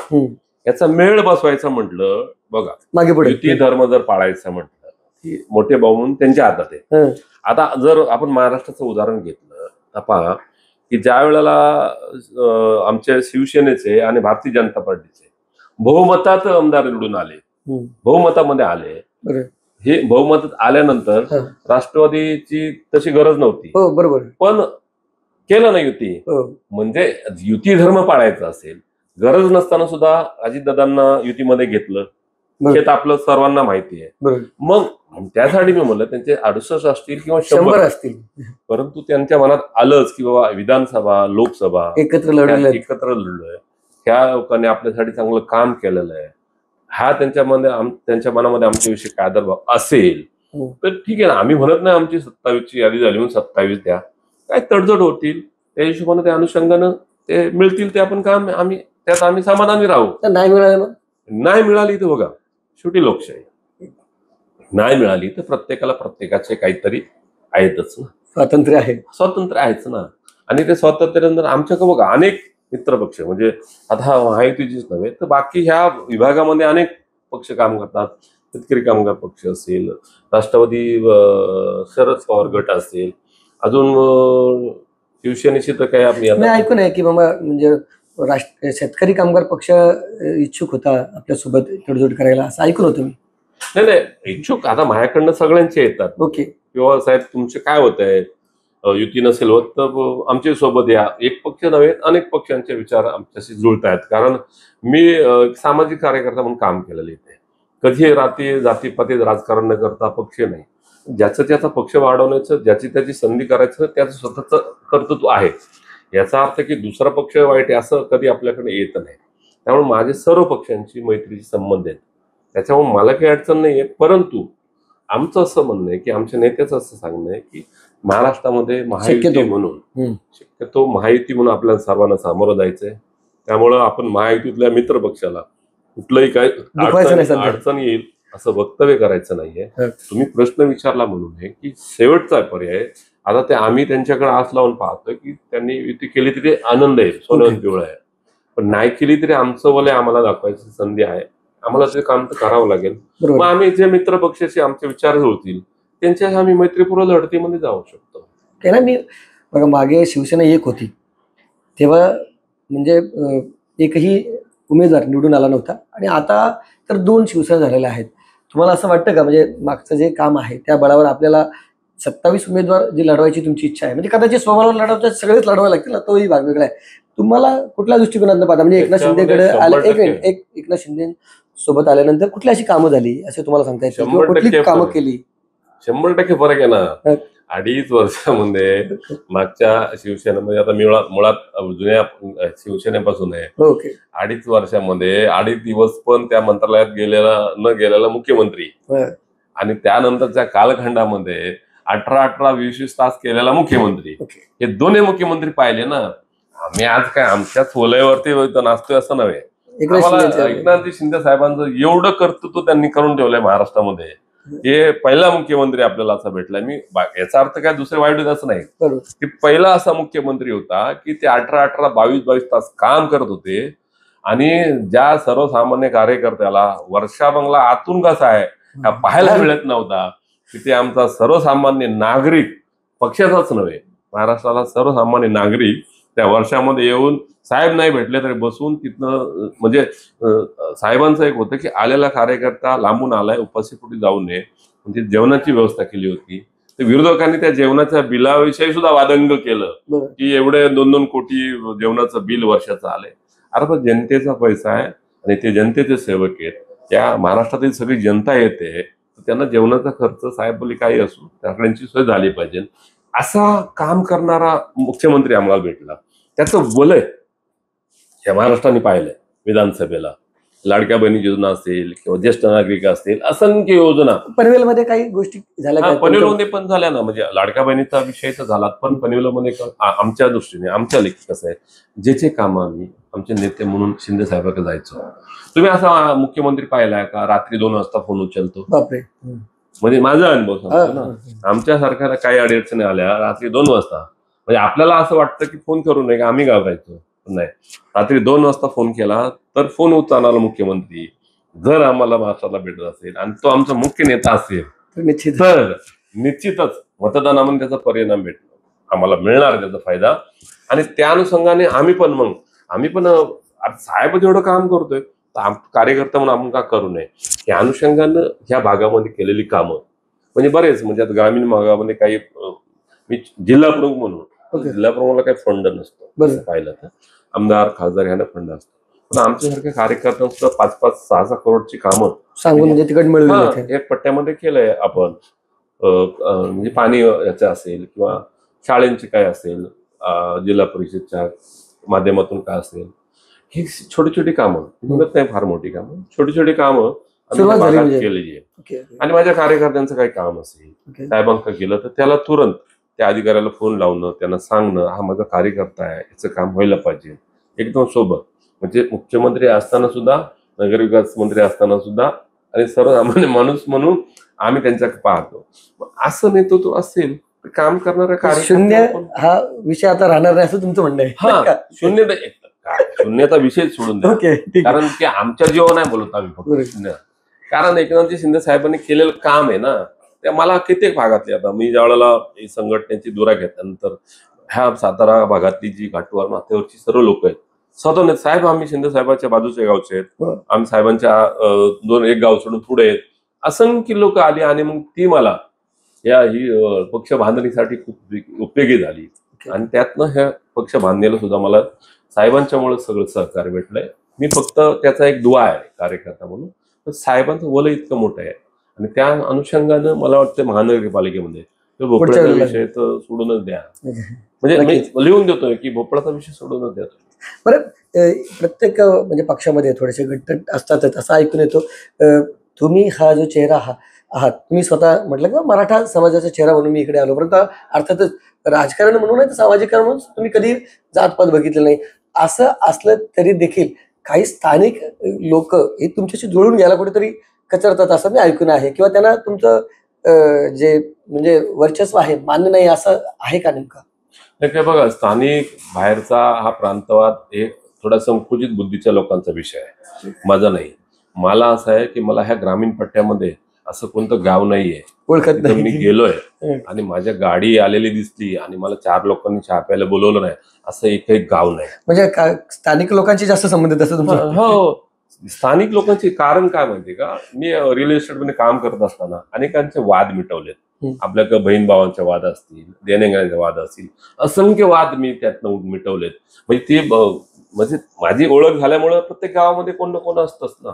याचा मेळ बसवायचा म्हटलं, बघा मागे पुढे युती धर्म जर पाळायचा म्हटलं की मोठे भाऊ म्हणून त्यांच्या हातात आहे. आता जर आपण महाराष्ट्राचं उदाहरण घेतलं तर पहा की ज्या वेळेला आमच्या शिवसेनेचे आणि भारतीय जनता पार्टीचे बहुमतात आमदार निवडून आले, बहुमतामध्ये आले, हे बहुमतात आल्यानंतर राष्ट्रवादीची तशी गरज नव्हती. हो बरोबर, पण केलं ना युती. म्हणजे युती धर्म पाळायचा असेल, गरज नसताना सुद्धा अजितदादांना युतीमध्ये घेतलं, हे तर आपलं सर्वांना माहिती आहे. मग त्यासाठी मी म्हणलं त्यांचे 68 असतील किंवा 100 असतील, परंतु त्यांच्या मनात आलंच की बाबा विधानसभा लोकसभा एकत्र लढलोय, ह्या लोकांनी आपल्यासाठी चांगलं काम केलेलं आहे, हा त्यांच्या मनामध्ये आमच्याविषयी काय आदरभाव असेल तर ठीक आहे ना. आम्ही म्हणत नाही आमची 27ची यादी झाली म्हणून 27 द्या, काय तडजोड होतील त्या हिशोबाने त्या अनुषंगानं ते मिळतील ते आपण काम त्यात आम्ही समाधानी राहू. नाही मिळालं, नाही मिळाली तर बघा शेवटी लोकशाही, नाही मिळाली तर प्रत्येकाला प्रत्येकाचे काहीतरी आहेतच ना, स्वातंत्र्य आहेच ना. आणि ते स्वातंत्र्यानंतर आमच्याकडे बघा अनेक मित्रपक्ष, म्हणजे आता महायुतीचीच नव्हे तर बाकी ह्या विभागामध्ये अनेक पक्ष काम करतात. शेतकरी कामगार पक्ष असेल, राष्ट्रवादी शरद पवार गट असेल, अजून शिवसेनेची तर काय आम्ही ऐकून आहे की बाबा म्हणजे शेतकरी कामगार पक्ष इच्छुक होता आपल्यासोबत तडजोड करायला, असं ऐकून होतं मी. नाही इच्छुक आता माझ्याकडनं सगळ्यांचे येतात. ओके. किंवा साहेब तुमचे काय होत आहे, युती नसेल होत तर आमच्या सोबत या. एक पक्ष नव्हे अनेक पक्षांचे विचार आमच्याशी जुळत आहेत, कारण मी सामाजिक कार्यकर्ता म्हणून काम केलेलं इथे. कधी जातीपातीत राजकारण न करता पक्ष नाही, ज्याचं त्याचा पक्ष वाढवण्याचं, ज्याची त्याची संधी करायचं त्याचं स्वतःच कर्तृत्व आहे. याचा अर्थ की दुसरा पक्ष वाईट आहे असं कधी आपल्याकडे येत नाही. त्यामुळे माझे सर्व पक्षांची मैत्रीचे संबंध आहेत, त्याच्यामुळे मला काही अडचण नाही आहे. परंतु आमचं असं म्हणणं आहे की आमच्या नेत्याचं असं सांगणं आहे की महाराष्ट्रामध्ये महायुती म्हणून शक्यतो महायुती म्हणून आपल्याला सर्वांना सामोरं जायचंय. त्यामुळं आपण महायुतीतल्या मित्र पक्षाला कुठलंही काय अडचण येईल असं वक्तव्य करायचं नाहीये. तुम्ही प्रश्न विचारला म्हणून आहे की शेवटचा पर्याय आता ते आम्ही त्यांच्याकडे आस लावून पाहतोय की त्यांनी युती केली तरी आनंद आहे, सोनं पिवळं आहे, पण नाही केली तरी आमचं वलय आम्हाला दाखवायची संधी आहे, आम्हाला ते काम तर करावं लागेल. मग आम्ही जे मित्र पक्षाचे आमचे विचार जुळतील त्यांच्या आम्ही मैत्रीपूर्व लढतीमध्ये जाऊ शकतो. त्याला मी बघा मागे शिवसेना एक होती तेव्हा म्हणजे एकही उमेदवार निवडून आला नव्हता आणि आता तर 2 शिवसेना झालेल्या आहेत. तुम्हाला असं वाटतं का म्हणजे मागचं जे काम आहे त्या बळावर आपल्याला 27 उमेदवार जी लढवायची तुमची इच्छा आहे, म्हणजे कदाचित स्वबळावर लढवता सगळेच लढवावे लागतील ना, तोही भाग वेगळा आहे. तुम्हाला कुठल्या दृष्टिकोनातून पाहता, म्हणजे एकनाथ शिंदेकडे आले, एकनाथ शिंदे सोबत आल्यानंतर कुठली अशी कामं झाली असे तुम्हाला सांगता येईल, कुठली कामं केली? 100% फरक आहे ना. 2.5 वर्षामध्ये मागच्या शिवसेनेमध्ये, आता मी मुळात जुन्या शिवसेनेपासून आहे, 2.5 वर्षामध्ये 2.5 दिवस पण त्या मंत्रालयात गेलेला मुख्यमंत्री आणि त्यानंतरच्या कालखंडामध्ये 18 20 तास केलेला मुख्यमंत्री, हे दोन्ही मुख्यमंत्री पाहिले ना. आम्ही आज काय आमच्याच वलयावरती नाचतोय असं नव्हे. एकनाथ शिंदे साहेबांचं एवढं कर्तृत्व त्यांनी करून ठेवलंय महाराष्ट्रामध्ये, हे पहिला मुख्यमंत्री आपल्याला असा भेटलाय. मी याचा अर्थ काय दुसरे वाईट असं नाही की पहिला असा मुख्यमंत्री होता की ते 18 22 तास काम करत होते आणि ज्या सर्वसामान्य कार्यकर्त्याला वर्षा बंगला आतून कसा आहे हा पाहायला मिळत नव्हता, तिथे आमचा सर्वसामान्य नागरिक, पक्षाचाच नव्हे महाराष्ट्राला सर्वसामान्य नागरिक त्या वर्षामध्ये येऊन साहेब नाही भेटले तरी बसून तिथनं म्हणजे साहेबांचं एक होतं की आलेला कार्यकर्ता लांबून आलाय उपाशीपोटी जाऊ नये, म्हणजे जेवणाची व्यवस्था केली होती. तर विरोधकांनी त्या जेवणाच्या बिलाविषयी सुद्धा वादंग केलं की एवढे 2-2 कोटी जेवणाचं बिल वर्षाचं आलंय. अरे पण जनतेचा पैसा आहे आणि ते जनतेचे सेवक आहेत, त्या महाराष्ट्रातील सगळी जनता येते, त्यांना जेवणाचा खर्च साहेब बोली काही असो त्याकड्यांची सोय झाली पाहिजे. असा काम करणारा मुख्यमंत्री आम्हाला भेटला. त्याचं वलय या महाराष्ट्राने पाहिलंय. विधानसभेला लाडक्या बहिणी योजना असेल किंवा ज्येष्ठ नागरिक असतील, असंख्य योजना. पनवेलमध्ये काही गोष्टी झाल्या पनवेलमध्ये पण झाल्या ना, म्हणजे लाडक्या बहिणीचा विषय तर झाला, पण पनवेलमध्ये आमच्या दृष्टीने आमच्या लेखी कसं आहे, जे काम आम्ही आमचे नेते म्हणून शिंदे साहेबांकडे जायचो. तुम्ही असा मुख्यमंत्री पाहिलाय का रात्री 2 वाजता फोन उचलतो? बापरे. म्हणजे माझा अनुभव सांगतो ना, आमच्या सारख्याला काही अडचणी आल्या रात्री 2 वाजता, म्हणजे आपल्याला असं वाटतं की फोन करू नये का, आम्ही घाबरायचो. नाही, रात्री 2 वाजता फोन केला तर फोन उचलणारा मुख्यमंत्री जर आम्हाला महाराष्ट्राला भेटत असेल आणि तो आमचा मुख्य नेता असेल तर निश्चितच मतदानामध्ये त्याचा परिणाम भेटतो, आम्हाला मिळणार त्याचा फायदा. आणि त्या अनुषंगाने आम्ही पण साहेब जेवढं काम करतोय तर कार्यकर्ता म्हणून आपण का करू नये, या अनुषंगानं ह्या भागामध्ये केलेली कामं म्हणजे बरेच, म्हणजे आता ग्रामीण भागामध्ये काही मी जिल्हा प्रमुख म्हणून, जिल्हा प्रमुखाला काही फंड नसतो पाहिलं तर, आमदार खासदार ह्यांना फंड असतो, पण आमच्यासारख्या कार्यकर्त्यांना सुद्धा 5-5, 6-6 करोडची कामं सांगून तिकड मिळवली एक पट्ट्यामध्ये केलंय आपण. म्हणजे पाणी याचं असेल किंवा शाळेंची काय असेल, जिल्हा परिषदच्या माध्यमातून काय असेल, ही छोटी छोटी कामं, म्हणत नाही फार मोठी कामं, छोटी छोटी कामं केलेली आहे. आणि माझ्या कार्यकर्त्यांचं काही काम असेल साहेबांकडे गेलं तर त्याला तुरंत त्या अधिकाऱ्याला फोन लावणं, त्यांना सांगणं हा माझा कार्यकर्ता आहे, याचं काम व्हायला पाहिजे एकदम सोबत. म्हणजे मुख्यमंत्री असताना सुद्धा, नगरविकास मंत्री असताना सुद्धा आणि सर्वसामान्य माणूस म्हणून आम्ही त्यांच्याकडे पाहतो. असं नेतृत्व असेल तर काम करणारा शून्य हा विषय आता राहणार नाही असं तुमचं म्हणणं आहे? हा, शून्यता विषय सोडून द्या, कारण की आमच्या जीवा नाही बोलत आम्ही फक्त, कारण एकनाथजी शिंदे साहेबांनी केलेलं काम आहे ना, त्या मला कित्येक भागातले, आता मी ज्या वेळेला संघटनेची धुरा घेतल्यानंतर ह्या सातारा भागातली जी घाटवार नात्यावरची सर्व लोक आहेत स्वतः साहेब आम्ही शिंदे साहेबांच्या बाजूच्या गावचे आहेत, आम्ही साहेबांच्या एक गाव सोडून पुढे आहेत, असंख्य लोक आली आणि मग ती मला ही पक्ष बांधणीसाठी खूप उपयोगी झाली. आणि त्यातनं ह्या पक्ष बांधणीला सुद्धा मला साहेबांच्यामुळे सगळं सहकार्य भेटलंय. मी फक्त त्याचा एक दुआ आहे कार्यकर्ता म्हणून, तर साहेबांचं वलय इतकं मोठं आहे आणि त्या अनुषंगानं मला वाटतं महानगरपालिकेमध्ये भोपळ्याचा विषय तर सोडूनच द्या, म्हणजे मी लिहून देतोय की भोपळाचा विषय सोडूनच द्या. बरं, प्रत्येक म्हणजे पक्षामध्ये थोडेसे गट असतातच असं ऐकून येतो. तुम्ही हा जो चेहरा आहात, तुम्ही स्वतः म्हटलं की मराठा समाजाचा चेहरा म्हणून मी इकडे आलो, परंतु अर्थातच राजकारण म्हणून नाही तर सामाजिक म्हणून तुम्ही कधी जातपात बघितलं नाही. असं असलं तरी देखील काही स्थानिक लोक हे तुमच्याशी जुळून घ्यायला कुठेतरी कचरतात असं मी ऐकून आहे, किंवा त्यांना तुमचं जे म्हणजे वर्चस्व आहे मान्य नाही असं आहे का नेमका? काय बघा, स्थानिक बाहेरचा हा प्रांतवाद हे थोडा संकुचित बुद्धीच्या लोकांचा विषय आहे, माझा नाही. मला असं आहे की मला ह्या ग्रामीण पट्ट्यामध्ये असं कोणतं गाव नाहीये ओळखत नाही, मी गेलोय आणि माझ्या गाडी आलेली दिसली आणि मला 4 लोकांनी चहा प्यायला बोलवलं नाही असं एकही गाव नाही. म्हणजे स्थानिक लोकांची जास्त संबंधित असं तुमचं? हो, स्थानिक लोकांचे कारण काय माहितीये का, मी रिअल इस्टेट मध्ये काम करत असताना अनेकांचे वाद मिटवलेत. आपल्याकडे बहीण भावांचे वाद असतील, देणेघेण्याचे वाद असतील, असंख्य वाद मी त्यातनं मिटवलेत. म्हणजे ते म्हणजे माझी ओळख झाल्यामुळे प्रत्येक गावामध्ये कोण ना कोण असतंच ना.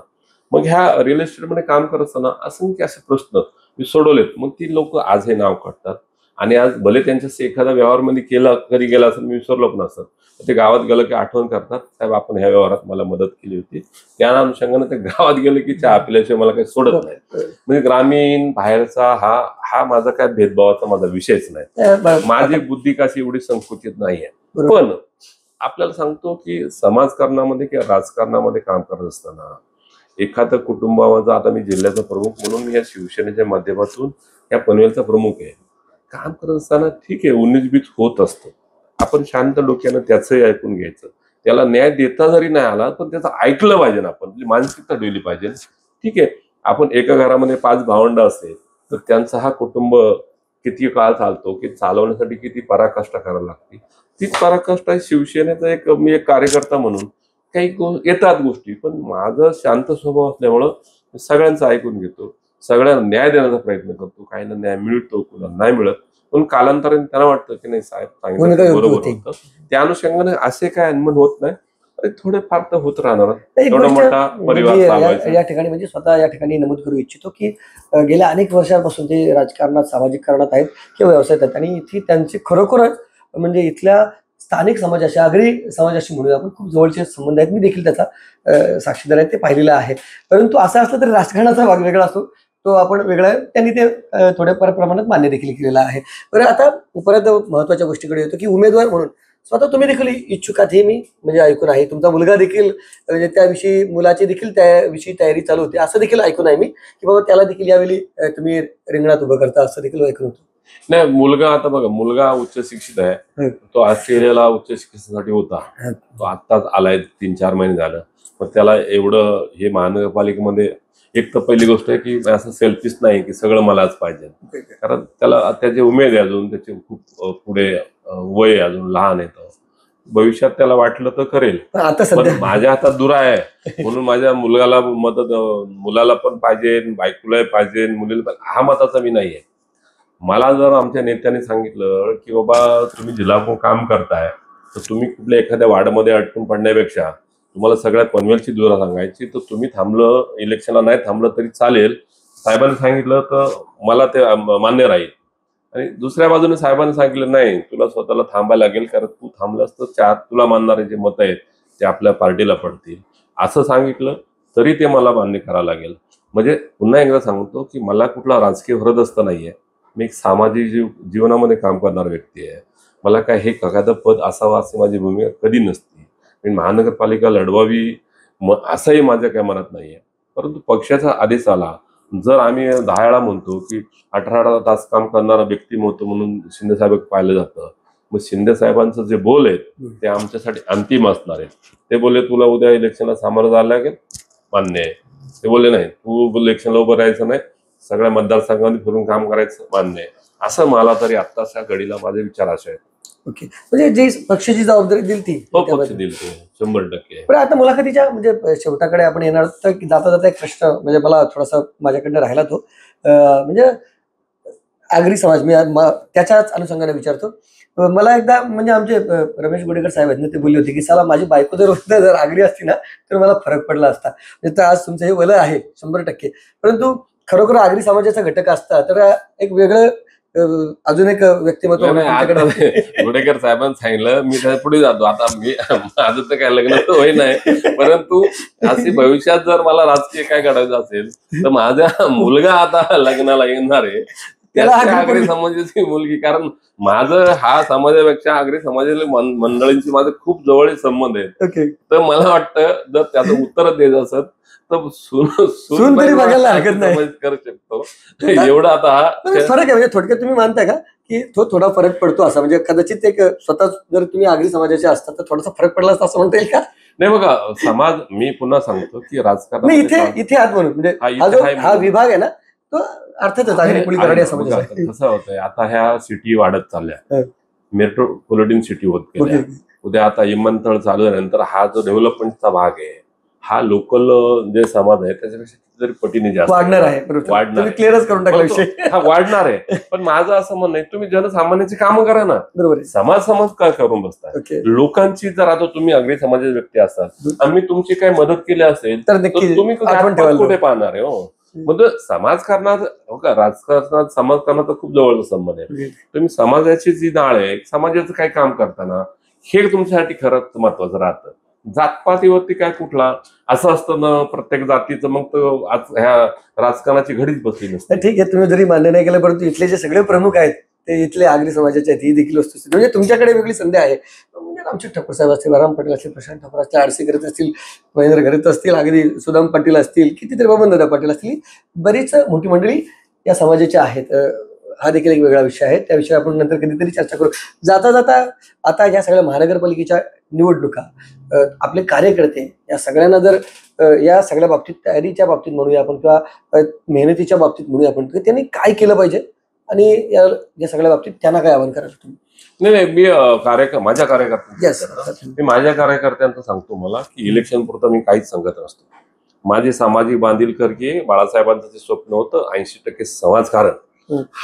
मग ह्या रिअल इस्टेटमध्ये काम करत असताना असंख्य असे प्रश्न मी सोडवलेत. मग ती लोक आज हे नाव काढतात आणि आज भले त्यांच्याशी एखादा व्यवहारमध्ये कधी गेला असेल, मी विसरलो पण असं, ते गावात गेलं की आठवण करतात, साहेब आपण ह्या व्यवहारात मला मदत केली होती. त्या अनुषंगाने ते गावात गेलं की चहा पिल्याशिवाय मला काही सोडत नाही. म्हणजे ग्रामीण बाहेरचा हा माझा काय भेदभावाचा माझा विषयच नाही. माझी बुद्धी कशी एवढी संकुचित नाहीये. पण आपल्याला सांगतो की समाजकारणामध्ये किंवा राजकारणामध्ये काम करत असताना एखादं कुटुंबाचा, आता मी जिल्ह्याचा प्रमुख म्हणून मी या शिवसेनेच्या माध्यमातून या पनवेलचा प्रमुख आहे, काम करत असताना ठीक आहे 19-20 होत असतं, आपण शांत डोक्यानं त्याचंही ऐकून घ्यायचं. त्याला न्याय देता जरी नाही आला पण त्याचं ऐकलं पाहिजे ना, आपण मानसिकता ठेवली पाहिजे. ठीक आहे, आपण एका घरामध्ये 5 भावंड असेल तर त्यांचा हा कुटुंब किती काळ चालतो, की चालवण्यासाठी किती पराकाष्ठा करावी लागते. तीच पराकाष्ठा शिवसेनेचा मी एक कार्यकर्ता म्हणून काही येतात गोष्टी, पण माझं शांत स्वभाव असल्यामुळं मी सगळ्यांचं ऐकून घेतो, सगळ्यांना न्याय देण्याचा प्रयत्न करतो. काहींना न्याय मिळतो, कुणाला नाही मिळत, पण कालांतराने त्यांना वाटतं की नाही साहेब सांगितलं ते बरोबर होतं. त्या अनुषंगाने असे काय अनमन होत नाही, थोडेफार तर होत राहणार. एक एवढा गोष्ट मोठा परिवार म्हणजे चालवायचा. या ठिकाणी म्हणजे स्वतः या ठिकाणी नमूद करू इच्छितो की गेल्या अनेक वर्षांपासून ते राजकारणात सामाजिक कारणात आहेत किंवा व्यवसायात आहेत आणि इथे त्यांचे खरोखरच म्हणजे इथल्या स्थानिक समाजाशी आगरी समाजाशी म्हणूया आपण खूप जवळचे संबंध आहेत. मी देखील त्याचा साक्षीदार आहे, ते पाहिलेलं आहे. परंतु असं असलं तरी राजकारणाचा भाग वेगळा असतो, तो आपण वेगळा आहे. त्यांनी ते थोड्याफार प्रमाणात मान्य देखील केलेलं आहे. बरं, आता परत महत्वाच्या गोष्टीकडे येतो की उमेदवार म्हणून स्वतः तुम्ही देखील इच्छुक आहात हे मी म्हणजे ऐकून आहे. तुमचा मुलगा देखील म्हणजे त्याविषयी मुलाची देखील त्याविषयी तयारी चालू होती असं देखील ऐकून आहे मी, की बाबा त्याला देखील यावेळी तुम्ही रिंगणात उभं करता असं देखील ऐकून होतं. नाही, मुलगा आता बघा, मुलगा उच्च शिक्षित आहे. तो ऑस्ट्रेलियाला उच्च शिक्षणासाठी होता. तो आत्ताच आलाय, 3-4 महिने झालं. मग त्याला एवढं हे महानगरपालिकेमध्ये, एक तर पहिली गोष्ट आहे की असं सेल्फिश नाही की सगळं मलाच पाहिजे, कारण त्याला त्याची उमेद आहे, अजून त्याची खूप पुढे वय आहे, अजून लहान आहे. तो भविष्यात त्याला वाटलं तर करेल. आता पण सध्या माझ्या हातात दुरा आहे, म्हणून माझ्या मुलगाला मदत, मुलाला पण पाहिजे, बायकोलाही पाहिजे, मुलीला पण, हा मताचा मी नाहीये. मला जर आमच्या नेत्यांनी सांगितलं की बाबा तुम्ही जिल्हा काम करताय, तर तुम्ही कुठल्या एखाद्या वार्डमध्ये अडकून पडण्यापेक्षा तुम्हाला सगळ्यात पनवेलची दुरा सांगायची, तर तुम्ही थांबलं, इलेक्शनला नाही थांबलं तरी चालेल, साहेबांनी सांगितलं तर मला ते मान्य राहील. आणि दुसऱ्या बाजूने साहेबांनी सांगितलं नाही, तुला स्वतःला थांबायला लागेल, कारण तू थांबलास तर तुला मानणारे जे मत आहेत ते आपल्या पार्टीला पडतील, असं सांगितलं तरी ते मला मान्य करावं लागेल. म्हणजे पुन्हा एकदा सांगतो की मला कुठला राजकीय हृदयस्थ नाहीये. मी एक सामाजिक जीवनामध्ये काम करणारा व्यक्ती आहे. मला काय हे एखादं पद असावं अशी माझी भूमिका कधी नसती. मी महानगरपालिका लढवावी असंही माझ्या काय मनात नाहीये. परंतु पक्षाचा आदेश आला, जर आम्ही 10 वेळा म्हणतो की 18 तास काम करणारा व्यक्तिमत्व म्हणून शिंदे साहेब पाहिलं जातं, मग शिंदे साहेबांचं जे बोल आहेत ते आमच्यासाठी अंतिम असणार आहेत. ते बोलले तुला उद्या इलेक्शनला सामोरं जायला लागेल, मान्य आहे. ते बोलले नाही, तू इलेक्शनला उभं राहायचं नाही, सगळ्या मतदारसंघामध्ये फिरून काम करायचं, मान्य आहे. असं मला तरी आत्ताच्या घडीला माझे विचार असे आहेत. ओके, म्हणजे जी पक्षाची जबाबदारी दिली ती पक्ष दिली ते 100%. पण आता मुलाखतीच्या म्हणजे शेवटाकडे आपण येणार तर जाता जाता एक प्रश्न म्हणजे मला थोडासा माझ्याकडनं राहिला तो म्हणजे आगरी समाज मी त्याच्याच अनुषंगाने विचारतो. मला एकदा म्हणजे आमचे रमेश गोडेकर साहेब आहेत ना, ते बोलले होते की साला माझी बायको जर आगरी असती ना तर मला फरक पडला असता. म्हणजे तर आज तुमचं हे वलय आहे 100%, परंतु खरोखर आगरी समाजाचा घटक असता तर एक वेगळं अजून एक व्यक्तिमत्व गोडेकर साहेबांनी सांगितलं, मी त्या पुढे जातो. आता मी माझं तर काय लग्न तर होई नाही, परंतु अशी भविष्यात जर मला राजकीय काय घडायचं असेल तर माझा मुलगा आता लग्नाला येणार आहे, त्याला आगरी समाजाची मुलगी, कारण माझं हा समाजापेक्षा आगरी समाजातील मंडळींची माझे खूप जवळ संबंध आहेत. तर मला वाटतं जर त्याचं उत्तर द्यायचं असत तर सून तरी बघायला हरकत नाही, करू शकतो. एवढं आता हा फरक आहे. म्हणजे थोडक्यात तुम्ही मानताय का की तो थोडा फरक पडतो असा, म्हणजे कदाचित एक स्वतः जर तुम्ही आगरी समाजाचे असतात तर थोडासा फरक पडला असता असं म्हणता येईल का? नाही बघा, समाज, मी पुन्हा सांगतो की राजकारण इथे आत म्हणून म्हणजे हा विभाग आहे ना तो अर्थातच कसं होतंय, आता ह्या सिटी वाढत चालल्या, मेट्रोपॉलिटन सिटी होत गेल्या. उद्या आता विमानतळ चालू झाल्यानंतर हा जो डेव्हलपमेंटचा भाग आहे, हा लोकल जे समाज आहे त्याच्यापेक्षा कितीतरी पटीने जास्त वाढणार आहे. क्लिअरच करून टाकला विषय. हा वाढणार आहे, पण माझं असं म्हणणं आहे तुम्ही जनसामान्याची कामं करा ना. बरोबर, समाज काय करून बसताय. लोकांची जर आता तुम्ही आगरी समाजाचे व्यक्ती असाल, आम्ही तुमची काय मदत केली असेल तर तुम्ही कुठे पाहणार आहे. हो, म्हणजे समाजकारणात राजकारणात समाजकारणाचा खूप जवळचा संबंध आहे. तुम्ही समाजाची जी नाळ आहे, समाजाचं काय काम करताना हे तुमच्यासाठी खरंच महत्वाचं राहतं. जातपातीवरती काय कुठला असं असतं ना, प्रत्येक जातीचं मग तो ह्या राजकारणाची घडीच बसली नसते. ठीक आहे, तुम्ही जरी मान्य नाही केलं, परंतु इथले जे सगळे प्रमुख आहेत ते इथले आगरी समाजाचे आहेत, ही देखील वस्तू म्हणजे तुमच्याकडे वेगळी संधी आहे. म्हणजे रामचंद्र ठाकूर साहेब असतील, राम पाटील असतील, प्रशांत ठाकूर असतील, आरसी करत असतील, महेंद्र घरत असतील, अगदी सुदाम पाटील असतील, कितीतरी बबनदादा पाटील असतील, बरीच मोठी मंडळी या समाजाची आहेत. हा देखील एक वेगळा विषय आहे, त्या विषयावर आपण नंतर कधीतरी चर्चा करू. जाता जाता आता या सगळ्या महानगरपालिकेच्या निवडणुका, आपले कार्यकर्ते या सगळ्यांना जर या सगळ्या बाबतीत, तयारीच्या बाबतीत म्हणूया आपण किंवा मेहनतीच्या बाबतीत म्हणूया आपण, त्यांनी काय केलं पाहिजे आणि या सगळ्या बाबतीत त्यांना काय आवाहन कराल तुम्ही? नाही मी माझ्या कार्यकर्त्यांना Yes. मी माझ्या कार्यकर्त्यांचं सांगतो मला की इलेक्शन पुरतं मी काहीच सांगत नसतो. माझे सामाजिक बांधिलकी बाळासाहेबांचं जे स्वप्न होतं 80% समाजकारण,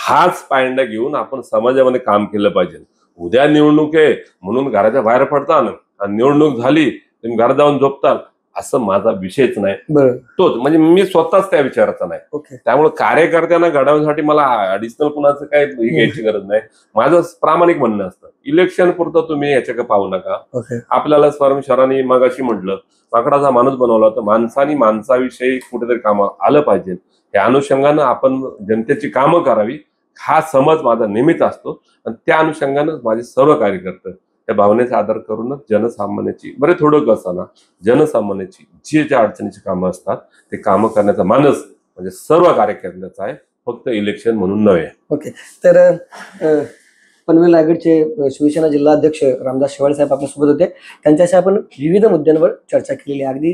हाच पायंडा घेऊन आपण समाजामध्ये काम केलं पाहिजे. उद्या निवडणूक आहे म्हणून घराच्या बाहेर पडताल आणि निवडणूक झाली तुम्ही घरात जाऊन झोपताल असं माझा विषयच नाही. बरं. तोच म्हणजे मी स्वतःच त्या विचाराचा नाही. ओके. त्यामुळे कार्यकर्त्यांना घडवण्यासाठी मला ऍडिशनल कुणाचं काय घ्यायची गरज नाही. माझं प्रामाणिक म्हणणं असतं इलेक्शन पुरतं तुम्ही याच्याकडे पाहू नका. ओके. आपल्याला परमेश्वरांनी मगाशी म्हटलं माकडाचा माणूस बनवला तर माणसानी माणसाविषयी कुठेतरी काम आलं पाहिजे. त्या अनुषंगानं आपण जनतेची कामं करावी हा समज माझा नेहमीच असतो आणि त्या अनुषंगानं माझे सर्व कार्यकर्ते त्या भावनेचा आदर करूनच जनसामान्याची बरे थोडं कसं जनसामान्याची जी ज्या अडचणीची कामं असतात ते कामं करण्याचा मानस म्हणजे सर्व कार्यकर्त्यांचा आहे, फक्त इलेक्शन म्हणून नव्हे. ओके. तर पनवेल रायगडचे शिवसेना जिल्हाध्यक्ष रामदास शेवाळे साहेब आपल्यासोबत होते. त्यांच्याशी आपण विविध मुद्द्यांवर चर्चा केलेली आहे. अगदी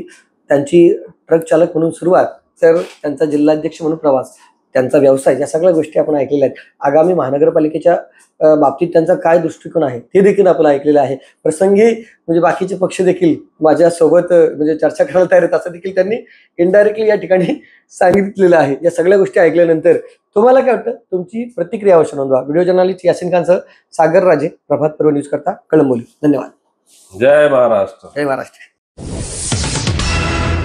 त्यांची ट्रक चालक म्हणून सुरुवात, तर त्यांचा जिल्हाध्यक्ष म्हणून प्रवास, त्यांचा व्यवसाय, या सगळ्या गोष्टी आपण ऐकलेल्या आहेत. आगामी महानगरपालिकेच्या बाबतीत त्यांचा काय दृष्टिकोन आहे ते देखील आपण ऐकलेलं आहे. प्रसंगी म्हणजे बाकीचे पक्ष देखील माझ्यासोबत म्हणजे चर्चा करायला तयार आहेत असं देखील त्यांनी इनडायरेक्टली या ठिकाणी सांगितलेलं आहे. या सगळ्या गोष्टी ऐकल्यानंतर तुम्हाला काय वाटतं? तुमची प्रतिक्रिया अवश्य नोंदवा. व्हिडिओ जर्नलिस्ट यासिन खानसह सागर राजे, प्रभात पर्व न्यूज करता, कळंबोली. धन्यवाद. जय महाराष्ट्र. जय महाराष्ट्र.